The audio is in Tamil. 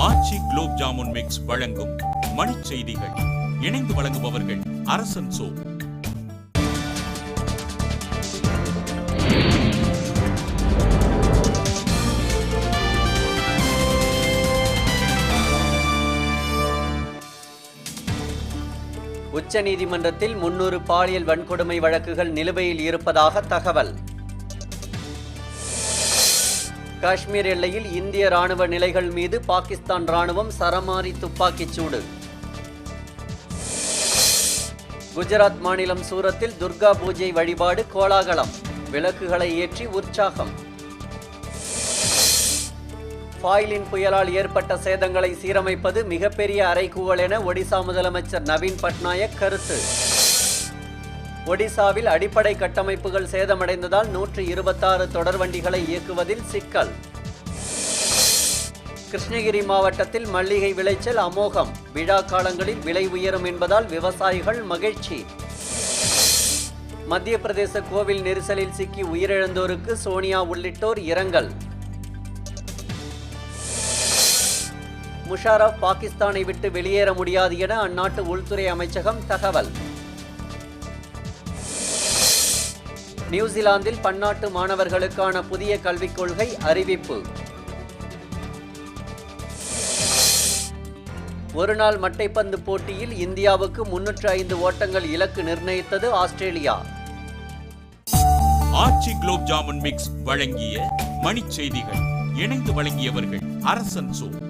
ஆச்சி குலோப் ஜாமுன் மிக்ஸ் வழங்கும் மணிச் செய்திகள். இணைந்து வழங்குபவர்கள் அரசன் சோ. உச்ச நீதிமன்றத்தில் 300 பாலியல் வன்கொடுமை வழக்குகள் நிலுவையில் இருப்பதாக தகவல். காஷ்மீர் எல்லையில் இந்திய ராணுவ நிலைகள் மீது பாகிஸ்தான் ராணுவம் சரமாரி துப்பாக்கிச் சூடு. குஜராத் மாநிலம் சூரத்தில் துர்கா பூஜை வழிபாடு கோலாகலம், விளக்குகளை ஏற்றி உற்சாகம். ஃபாய்லின் புயலால் ஏற்பட்ட சேதங்களை சீரமைப்பது மிகப்பெரிய அறைகூவல் என ஒடிசா முதலமைச்சர் நவீன் பட்நாயக் கருத்து. ஒடிசாவில் அடிப்படை கட்டமைப்புகள் சேதமடைந்ததால் 126 தொடர்வண்டிகளை இயக்குவதில் சிக்கல். கிருஷ்ணகிரி மாவட்டத்தில் மல்லிகை விளைச்சல் அமோகம், விழா காலங்களில் விலை உயரும் என்பதால் விவசாயிகள் மகிழ்ச்சி. மத்திய பிரதேச கோவில் நெரிசலில் சிக்கி உயிரிழந்தோருக்கு சோனியா உள்ளிட்டோர் இரங்கல். முஷாரப் பாகிஸ்தானை விட்டு வெளியேற முடியாது என அந்நாட்டு உள்துறை அமைச்சகம் தகவல். நியூசிலாந்தில் பன்னாட்டு மாணவர்களுக்கான புதிய கல்விக் கொள்கை அறிவிப்பு. ஒருநாள் மட்டைப்பந்து போட்டியில் இந்தியாவுக்கு 305 ஓட்டங்கள் இலக்கு நிர்ணயித்தது ஆஸ்திரேலியா. ஆச்சி குலோப் ஜாமுன் மிக்ஸ் வழங்கிய மணிச் செய்திகள். இணைந்து வழங்கியவர்கள் அரசன் சோ.